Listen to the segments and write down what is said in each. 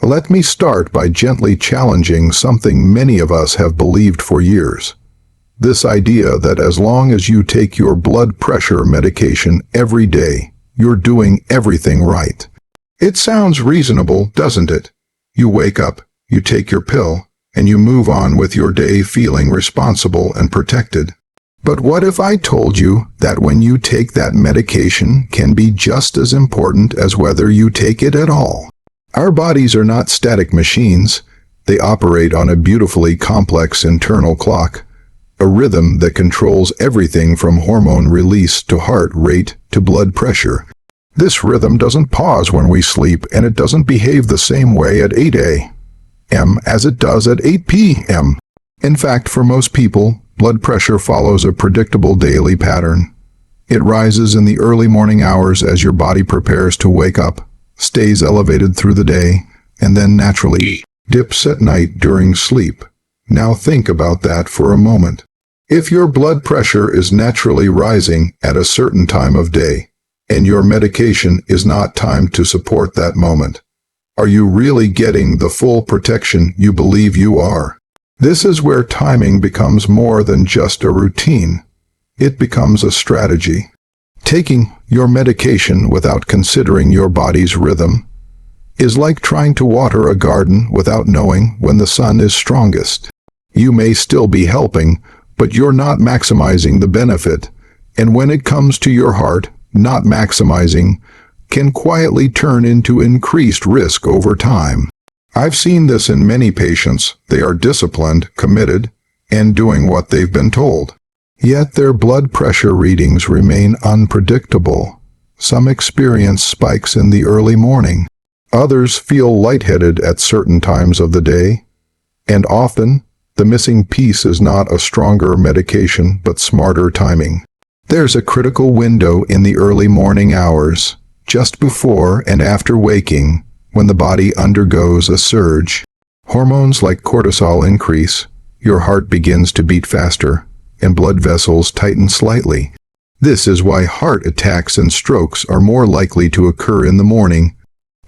Let me start by gently challenging something many of us have believed for years. This idea that as long as you take your blood pressure medication every day, you're doing everything right. It sounds reasonable, doesn't it? You wake up, you take your pill, and you move on with your day feeling responsible and protected. But what if I told you that when you take that medication can be just as important as whether you take it at all? Our bodies are not static machines. They operate on a beautifully complex internal clock, a rhythm that controls everything from hormone release to heart rate to blood pressure. This rhythm doesn't pause when we sleep, and it doesn't behave the same way at 8 a.m. as it does at 8 p.m. In fact, for most people, blood pressure follows a predictable daily pattern. It rises in the early morning hours as your body prepares to wake up, stays elevated through the day, and then naturally dips at night during sleep. Now think about that for a moment. If your blood pressure is naturally rising at a certain time of day, and your medication is not timed to support that moment, are you really getting the full protection you believe you are? This is where timing becomes more than just a routine. It becomes a strategy. Taking your medication without considering your body's rhythm is like trying to water a garden without knowing when the sun is strongest. You may still be helping, but you're not maximizing the benefit. And when it comes to your heart, not maximizing can quietly turn into increased risk over time. I've seen this in many patients. They are disciplined, committed, and doing what they've been told. Yet their blood pressure readings remain unpredictable. Some experience spikes in the early morning. Others feel lightheaded at certain times of the day. And often, the missing piece is not a stronger medication but smarter timing. There's a critical window in the early morning hours, just before and after waking, when the body undergoes a surge. Hormones like cortisol increase, your heart begins to beat faster, and blood vessels tighten slightly. This is why heart attacks and strokes are more likely to occur in the morning.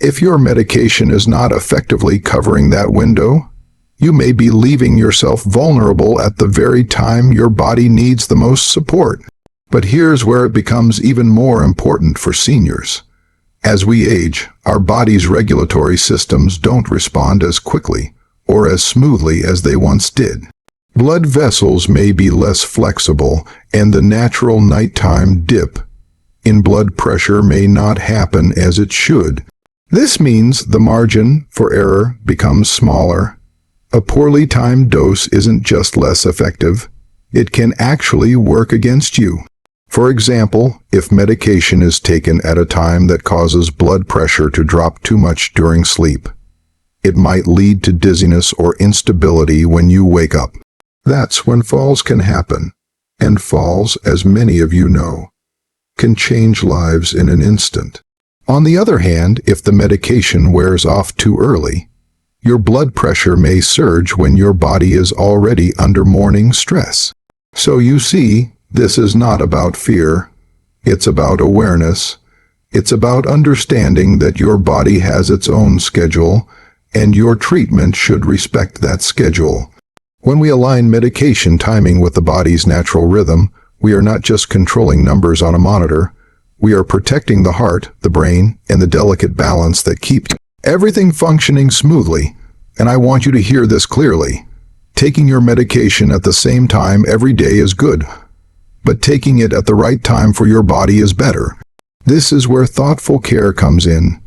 If your medication is not effectively covering that window, you may be leaving yourself vulnerable at the very time your body needs the most support. But here's where it becomes even more important for seniors. As we age, our body's regulatory systems don't respond as quickly or as smoothly as they once did. Blood vessels may be less flexible, and the natural nighttime dip in blood pressure may not happen as it should. This means the margin for error becomes smaller. A poorly timed dose isn't just less effective, it can actually work against you. For example, if medication is taken at a time that causes blood pressure to drop too much during sleep, it might lead to dizziness or instability when you wake up. That's when falls can happen, and falls, as many of you know, can change lives in an instant. On the other hand, if the medication wears off too early, your blood pressure may surge when your body is already under morning stress. So you see, this is not about fear. It's about awareness. It's about understanding that your body has its own schedule, and your treatment should respect that schedule. When we align medication timing with the body's natural rhythm, we are not just controlling numbers on a monitor. We are protecting the heart, the brain, and the delicate balance that keeps everything functioning smoothly. And I want you to hear this clearly. Taking your medication at the same time every day is good, but taking it at the right time for your body is better. This is where thoughtful care comes in.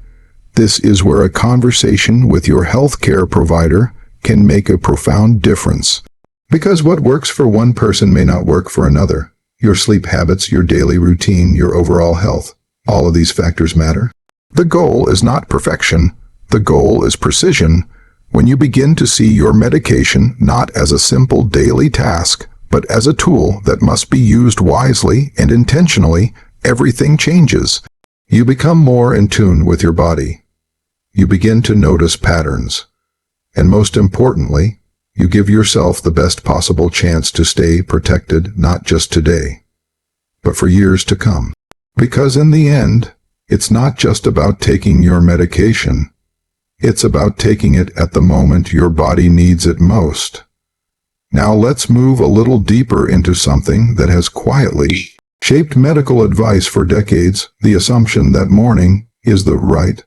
This is where a conversation with your healthcare provider can make a profound difference. Because what works for one person may not work for another. Your sleep habits, your daily routine, your overall health, all of these factors matter. The goal is not perfection. The goal is precision. When you begin to see your medication not as a simple daily task, but as a tool that must be used wisely and intentionally, everything changes. You become more in tune with your body. You begin to notice patterns. And most importantly, you give yourself the best possible chance to stay protected not just today, but for years to come. Because in the end, it's not just about taking your medication. It's about taking it at the moment your body needs it most. Now let's move a little deeper into something that has quietly shaped medical advice for decades, the assumption that morning is the right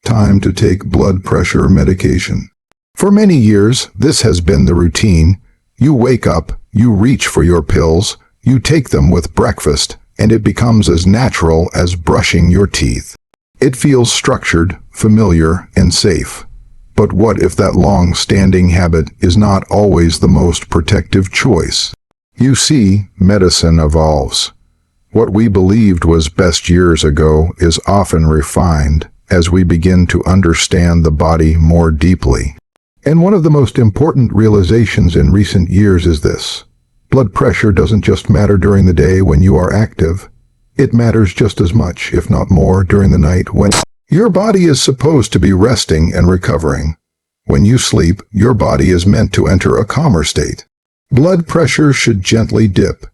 time to take blood pressure medication. For many years, this has been the routine. You wake up, you reach for your pills, you take them with breakfast, and it becomes as natural as brushing your teeth. It feels structured, familiar, and safe. But what if that long-standing habit is not always the most protective choice? You see, medicine evolves. What we believed was best years ago is often refined as we begin to understand the body more deeply. And one of the most important realizations in recent years is this: blood pressure doesn't just matter during the day when you are active. It matters just as much, if not more, during the night when your body is supposed to be resting and recovering. When you sleep, your body is meant to enter a calmer state. Blood pressure should gently dip,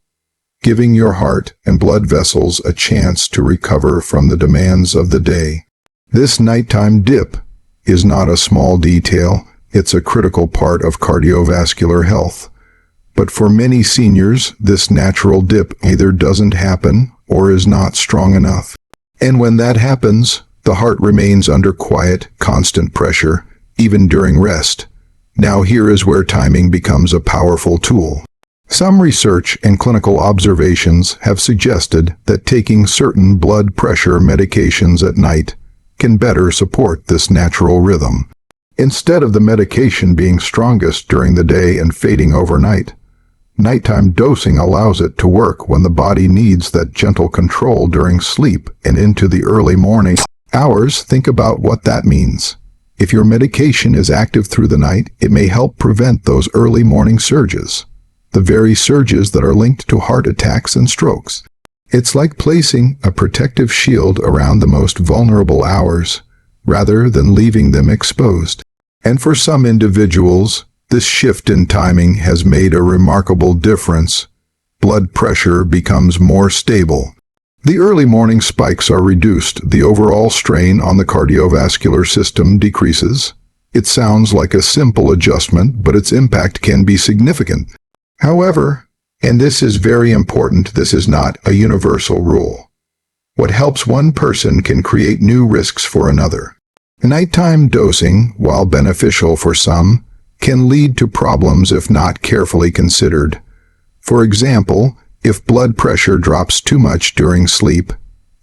giving your heart and blood vessels a chance to recover from the demands of the day. This nighttime dip is not a small detail, it's a critical part of cardiovascular health. But for many seniors, this natural dip either doesn't happen or is not strong enough. And when that happens, the heart remains under quiet, constant pressure, even during rest. Now here is where timing becomes a powerful tool. Some research and clinical observations have suggested that taking certain blood pressure medications at night can better support this natural rhythm. Instead of the medication being strongest during the day and fading overnight, nighttime dosing allows it to work when the body needs that gentle control during sleep and into the early morning hours. Think about what that means. If your medication is active through the night, it may help prevent those early morning surges, the very surges that are linked to heart attacks and strokes. It's like placing a protective shield around the most vulnerable hours, rather than leaving them exposed. And for some individuals, this shift in timing has made a remarkable difference. Blood pressure becomes more stable. The early morning spikes are reduced. The overall strain on the cardiovascular system decreases. It sounds like a simple adjustment, but its impact can be significant. However, and this is very important, this is not a universal rule. What helps one person can create new risks for another. Nighttime dosing, while beneficial for some, can lead to problems if not carefully considered. For example, if blood pressure drops too much during sleep,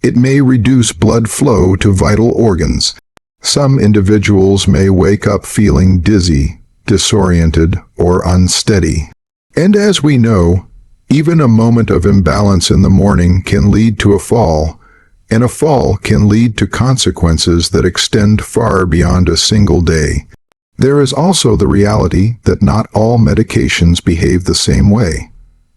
it may reduce blood flow to vital organs. Some individuals may wake up feeling dizzy, disoriented, or unsteady. And as we know, even a moment of imbalance in the morning can lead to a fall, and a fall can lead to consequences that extend far beyond a single day. There is also the reality that not all medications behave the same way.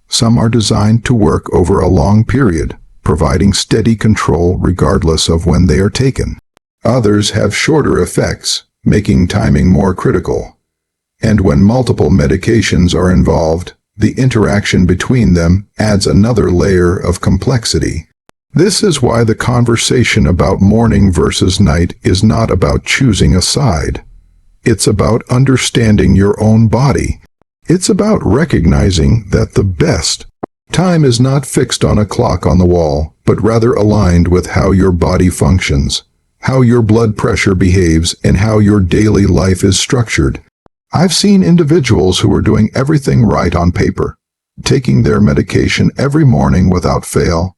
Some are designed to work over a long period, providing steady control regardless of when they are taken. Others have shorter effects, making timing more critical. And when multiple medications are involved, the interaction between them adds another layer of complexity. This is why the conversation about morning versus night is not about choosing a side. It's about understanding your own body. It's about recognizing that the best time is not fixed on a clock on the wall, but rather aligned with how your body functions, how your blood pressure behaves, and how your daily life is structured. I've seen individuals who are doing everything right on paper, taking their medication every morning without fail,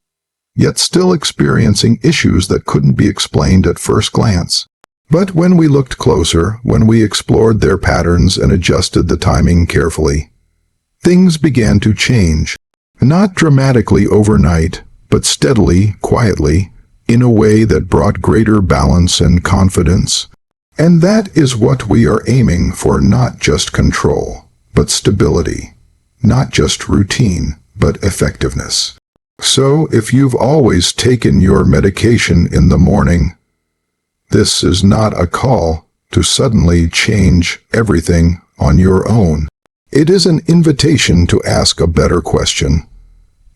yet still experiencing issues that couldn't be explained at first glance. But when we looked closer, when we explored their patterns and adjusted the timing carefully, things began to change. Not dramatically overnight, but steadily, quietly, in a way that brought greater balance and confidence. And that is what we are aiming for, not just control, but stability. Not just routine, but effectiveness. So if you've always taken your medication in the morning, this is not a call to suddenly change everything on your own. It is an invitation to ask a better question.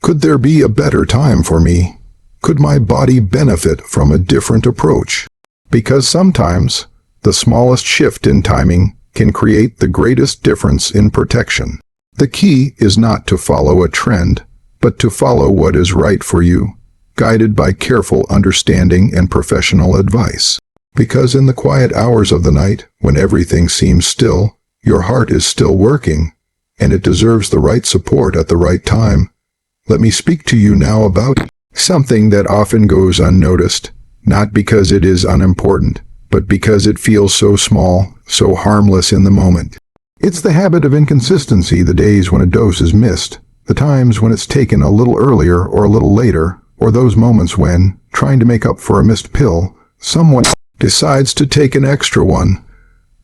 Could there be a better time for me? Could my body benefit from a different approach? Because sometimes The smallest shift in timing can create the greatest difference in protection. The key is not to follow a trend, but to follow what is right for you, guided by careful understanding and professional advice. Because in the quiet hours of the night, when everything seems still, your heart is still working, and it deserves the right support at the right time. Let me speak to you now about something that often goes unnoticed, not because it is unimportant, but because it feels so small, so harmless in the moment. It's the habit of inconsistency, the days when a dose is missed, the times when it's taken a little earlier or a little later, or those moments when, trying to make up for a missed pill, someone decides to take an extra one.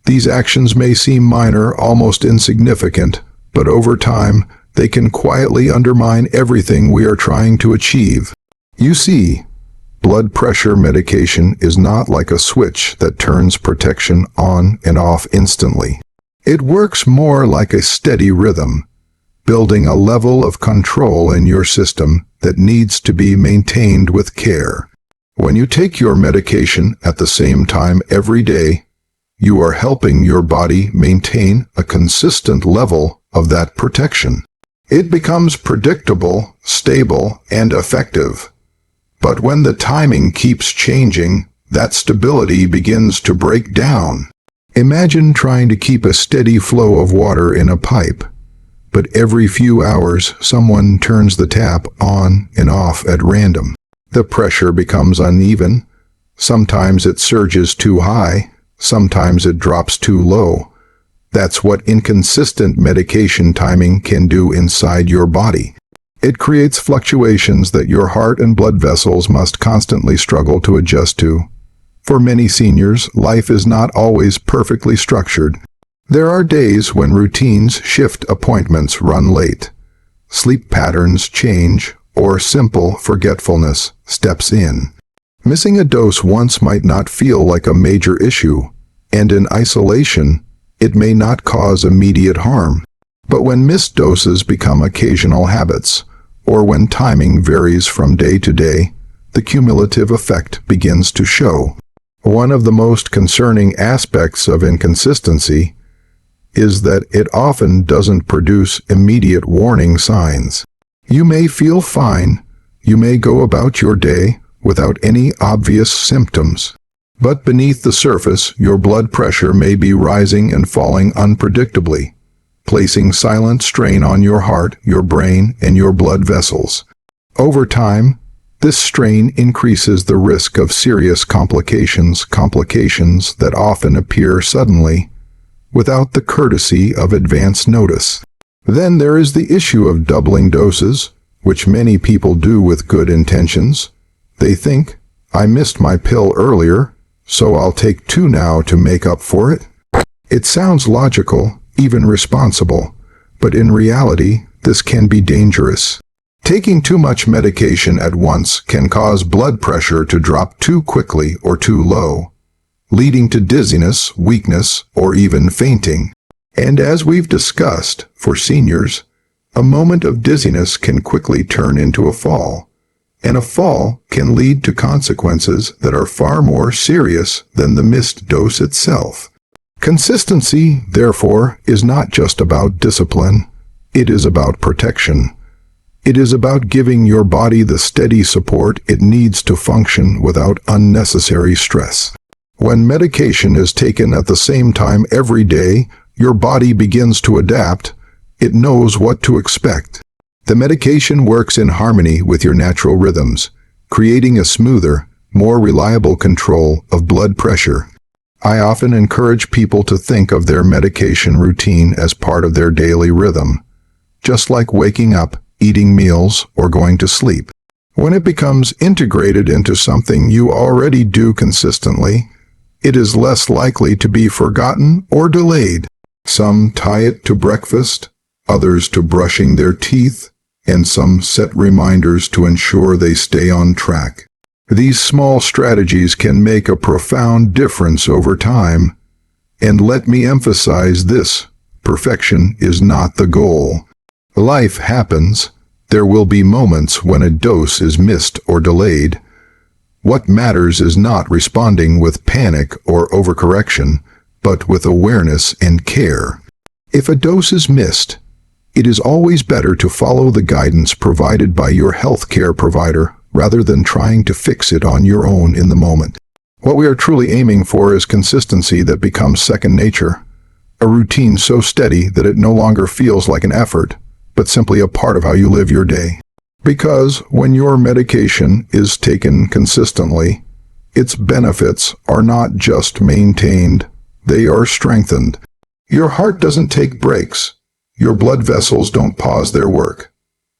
These actions may seem minor, almost insignificant, but over time, they can quietly undermine everything we are trying to achieve. You see, blood pressure medication is not like a switch that turns protection on and off instantly. It works more like a steady rhythm, building a level of control in your system that needs to be maintained with care. When you take your medication at the same time every day, you are helping your body maintain a consistent level of that protection. It becomes predictable, stable, and effective. But when the timing keeps changing, that stability begins to break down. Imagine trying to keep a steady flow of water in a pipe, but every few hours someone turns the tap on and off at random. The pressure becomes uneven. Sometimes it surges too high, sometimes it drops too low. That's what inconsistent medication timing can do inside your body. It creates fluctuations that your heart and blood vessels must constantly struggle to adjust to. For many seniors, life is not always perfectly structured. There are days when routines shift, appointments run late, sleep patterns change, or simple forgetfulness steps in. Missing a dose once might not feel like a major issue, and in isolation, it may not cause immediate harm. But when missed doses become occasional habits, or when timing varies from day to day, the cumulative effect begins to show. One of the most concerning aspects of inconsistency is that it often doesn't produce immediate warning signs. You may feel fine, you may go about your day without any obvious symptoms. But beneath the surface, your blood pressure may be rising and falling unpredictably, placing silent strain on your heart, your brain, and your blood vessels. Over time, this strain increases the risk of serious complications that often appear suddenly, without the courtesy of advance notice. Then there is the issue of doubling doses, which many people do with good intentions. They think, I missed my pill earlier, so I'll take 2 now to make up for it. It sounds logical, even responsible, but in reality, this can be dangerous. Taking too much medication at once can cause blood pressure to drop too quickly or too low, leading to dizziness, weakness, or even fainting. And as we've discussed, for seniors, a moment of dizziness can quickly turn into a fall, and a fall can lead to consequences that are far more serious than the missed dose itself. Consistency, therefore, is not just about discipline. It is about protection. It is about giving your body the steady support it needs to function without unnecessary stress. When medication is taken at the same time every day, your body begins to adapt. It knows what to expect. The medication works in harmony with your natural rhythms, creating a smoother, more reliable control of blood pressure. I often encourage people to think of their medication routine as part of their daily rhythm, just like waking up, eating meals, or going to sleep. When it becomes integrated into something you already do consistently, it is less likely to be forgotten or delayed. Some tie it to breakfast, others to brushing their teeth, and some set reminders to ensure they stay on track. These small strategies can make a profound difference over time. And let me emphasize this: perfection is not the goal. Life happens. There will be moments when a dose is missed or delayed. What matters is not responding with panic or overcorrection, but with awareness and care. If a dose is missed, it is always better to follow the guidance provided by your healthcare provider rather than trying to fix it on your own in the moment. What we are truly aiming for is consistency that becomes second nature, a routine so steady that it no longer feels like an effort, but simply a part of how you live your day. Because when your medication is taken consistently, its benefits are not just maintained, they are strengthened. Your heart doesn't take breaks. Your blood vessels don't pause their work.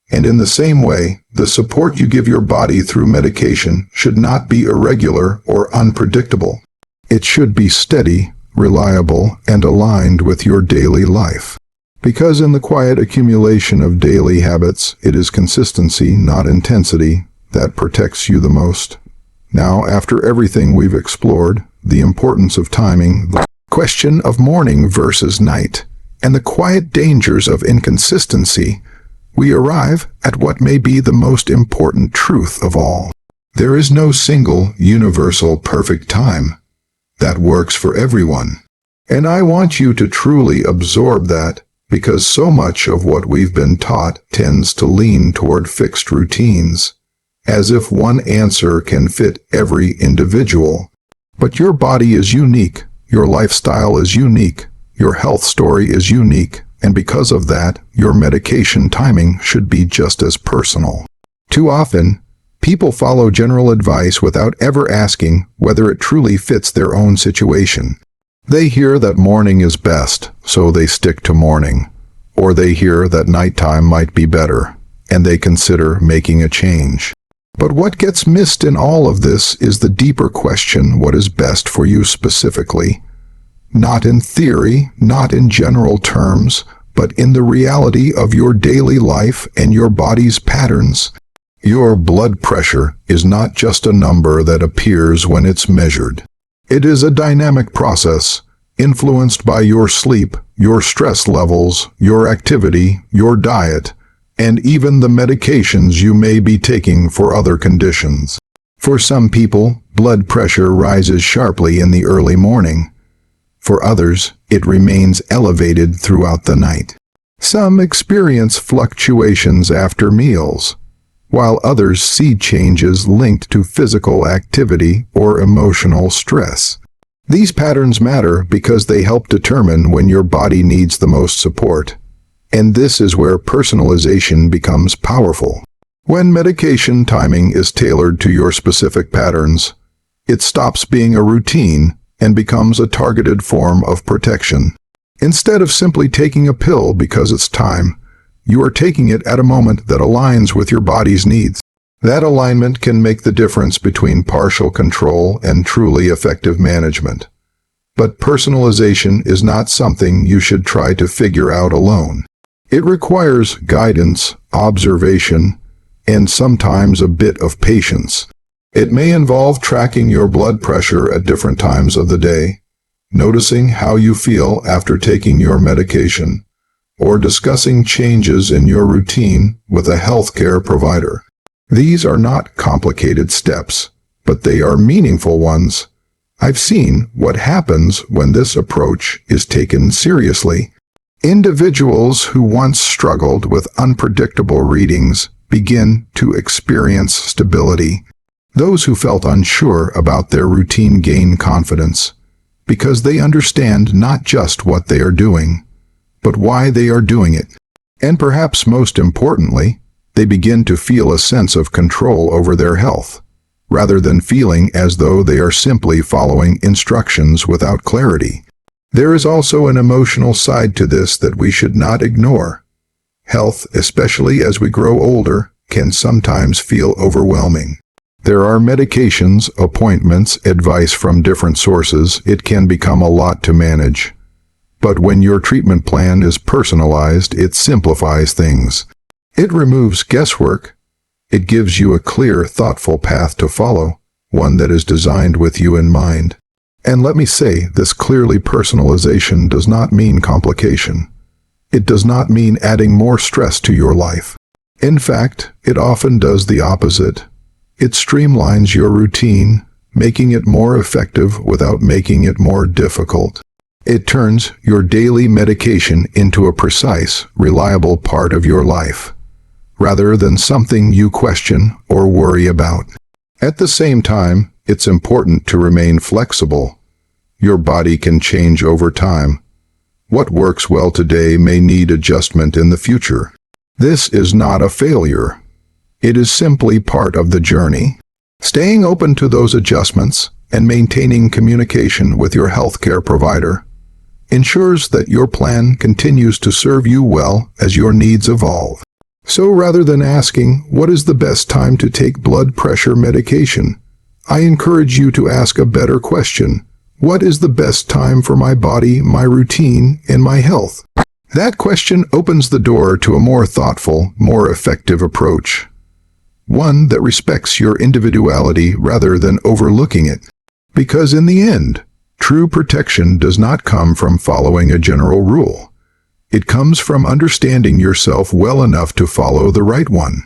And in the same way, the support you give your body through medication should not be irregular or unpredictable. It should be steady, reliable, and aligned with your daily life. Because in the quiet accumulation of daily habits, it is consistency, not intensity, that protects you the most. Now, after everything we've explored, the importance of timing, the question of morning versus night, and the quiet dangers of inconsistency, we arrive at what may be the most important truth of all. There is no single, universal, perfect time that works for everyone. And I want you to truly absorb that, because so much of what we've been taught tends to lean toward fixed routines, as if one answer can fit every individual. But your body is unique, your lifestyle is unique, your health story is unique, and because of that, your medication timing should be just as personal. Too often, people follow general advice without ever asking whether it truly fits their own situation. They hear that morning is best, so they stick to morning. Or they hear that nighttime might be better, and they consider making a change. But what gets missed in all of this is the deeper question: what is best for you specifically? Not in theory, not in general terms, but in the reality of your daily life and your body's patterns. Your blood pressure is not just a number that appears when it's measured. It is a dynamic process, influenced by your sleep, your stress levels, your activity, your diet, and even the medications you may be taking for other conditions. For some people, blood pressure rises sharply in the early morning. For others, it remains elevated throughout the night. Some experience fluctuations after meals, while others see changes linked to physical activity or emotional stress. These patterns matter because they help determine when your body needs the most support. And this is where personalization becomes powerful. When medication timing is tailored to your specific patterns, it stops being a routine and becomes a targeted form of protection. Instead of simply taking a pill because it's time, you are taking it at a moment that aligns with your body's needs. That alignment can make the difference between partial control and truly effective management. But personalization is not something you should try to figure out alone. It requires guidance, observation, and sometimes a bit of patience. It may involve tracking your blood pressure at different times of the day, noticing how you feel after taking your medication, or discussing changes in your routine with a healthcare provider. These are not complicated steps, but they are meaningful ones. I've seen what happens when this approach is taken seriously. Individuals who once struggled with unpredictable readings begin to experience stability. Those who felt unsure about their routine gain confidence, because they understand not just what they are doing, but why they are doing it. And perhaps most importantly, they begin to feel a sense of control over their health, rather than feeling as though they are simply following instructions without clarity. There is also an emotional side to this that we should not ignore. Health, especially as we grow older, can sometimes feel overwhelming. There are medications, appointments, advice from different sources. It can become a lot to manage. But when your treatment plan is personalized, it simplifies things. It removes guesswork. It gives you a clear, thoughtful path to follow, one that is designed with you in mind. And let me say, this clearly personalization does not mean complication. It does not mean adding more stress to your life. In fact, it often does the opposite. It streamlines your routine, making it more effective without making it more difficult. It turns your daily medication into a precise, reliable part of your life, rather than something you question or worry about. At the same time, it's important to remain flexible. Your body can change over time. What works well today may need adjustment in the future. This is not a failure. It is simply part of the journey. Staying open to those adjustments and maintaining communication with your healthcare provider ensures that your plan continues to serve you well as your needs evolve. So rather than asking, what is the best time to take blood pressure medication, I encourage you to ask a better question. What is the best time for my body, my routine, and my health? That question opens the door to a more thoughtful, more effective approach. One that respects your individuality rather than overlooking it. Because in the end, true protection does not come from following a general rule. It comes from understanding yourself well enough to follow the right one.